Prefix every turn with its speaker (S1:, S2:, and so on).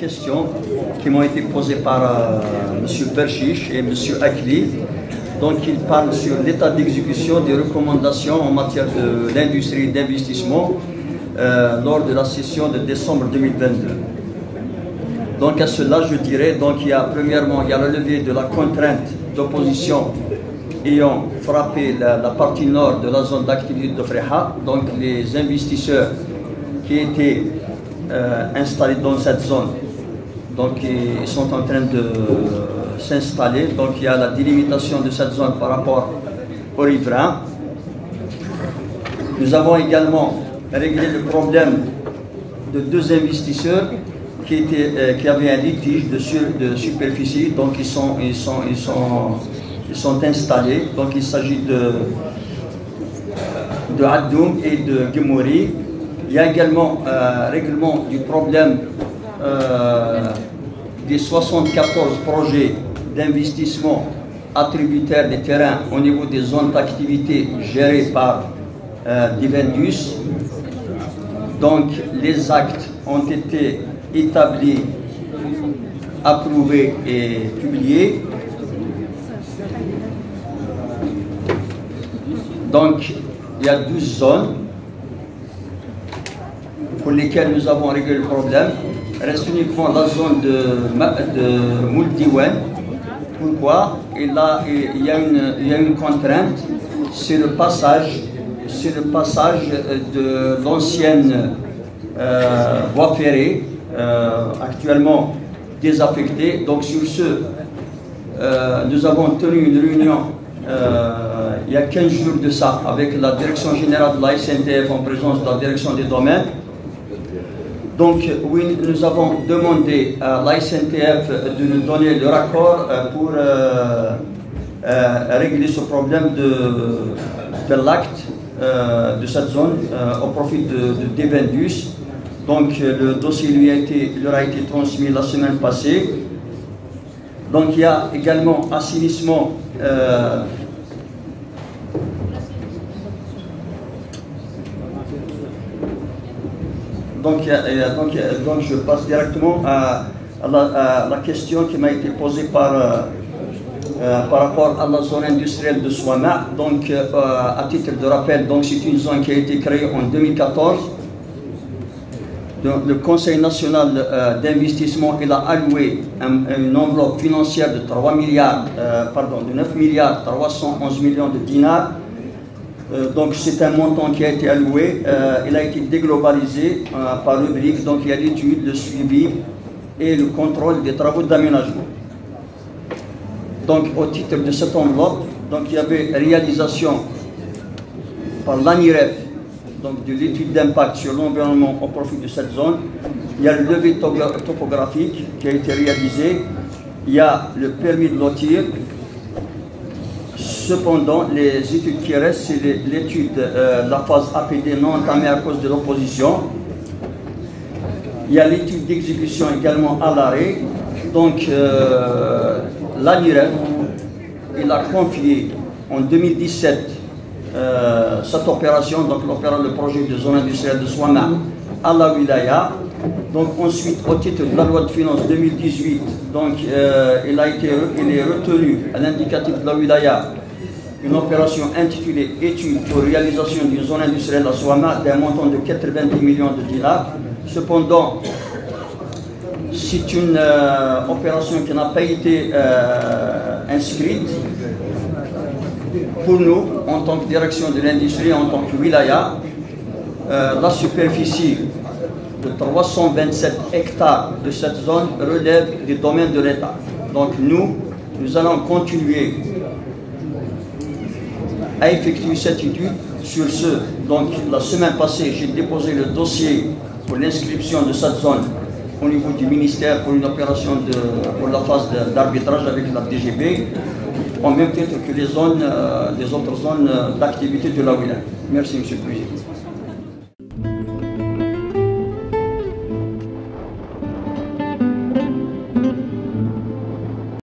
S1: questions qui m'ont été posées par M. Berchiche et M. Akli. Donc, ils parlent sur l'état d'exécution des recommandations en matière de l'industrie d'investissement lors de la session de décembre 2022. Donc, à cela, je dirais, donc, premièrement, il y a le levé de la contrainte d'opposition ayant frappé la partie nord de la zone d'activité de Freha. Donc, les investisseurs qui étaient installés dans cette zone, donc ils sont en train de s'installer. Donc il y a la délimitation de cette zone par rapport aux riverains. Nous avons également réglé le problème de deux investisseurs qui avaient un litige de superficie. Donc ils sont installés. Donc il s'agit de Addoum et de Gemouri. Il y a également règlement du problème des 74 projets d'investissement attributaires des terrains au niveau des zones d'activité gérées par Divendus. Donc les actes ont été établis, approuvés et publiés. Donc il y a 12 zones pour lesquelles nous avons réglé le problème. Reste uniquement la zone de Mouldiwen. Pourquoi? Et là, il y a une contrainte, c'est le passage de l'ancienne voie ferrée, actuellement désaffectée. Donc sur ce, nous avons tenu une réunion il y a 15 jours de ça avec la direction générale de la SNTF en présence de la direction des domaines. Donc oui, nous avons demandé à la SNTF de nous donner leur accord pour régler ce problème de l'acte de cette zone au profit de Divendus. Donc le dossier leur a été transmis la semaine passée. Donc il y a également assainissement donc je passe directement à la question qui m'a été posée par rapport à la zone industrielle de Souama. Donc à titre de rappel, c'est une zone qui a été créée en 2014. Donc, le Conseil national d'investissement a alloué une enveloppe financière de 9 milliards 311 millions de dinars. Donc c'est un montant qui a été alloué, il a été déglobalisé par rubrique. Donc il y a l'étude, le suivi et le contrôle des travaux d'aménagement. Donc au titre de cette enveloppe, donc il y avait réalisation par l'ANIREF donc de l'étude d'impact sur l'environnement au profit de cette zone. Il y a le levé topographique qui a été réalisé. Il y a le permis de lotir. Cependant, les études qui restent, c'est l'étude de la phase APD non entamée à cause de l'opposition. Il y a l'étude d'exécution également à l'arrêt. Donc, l'ANIREF, il a confié en 2017 cette opération, donc le projet de zone industrielle de Souama à la Wilaya. Donc ensuite, au titre de la loi de finances 2018, donc, il est retenu à l'indicatif de la Wilaya une opération intitulée étude pour réalisation d'une zone industrielle à Souama d'un montant de 90 millions de dinars. Cependant, c'est une opération qui n'a pas été inscrite. Pour nous, en tant que direction de l'industrie, en tant que wilaya, la superficie de 327 hectares de cette zone relève des domaines de l'État. Donc nous allons continuer à effectuer cette étude. Sur ce, donc la semaine passée, j'ai déposé le dossier pour l'inscription de cette zone au niveau du ministère pour une opération pour la phase d'arbitrage avec la DGB, en même titre que les autres zones d'activité de la wilaya. Merci, M. le Président.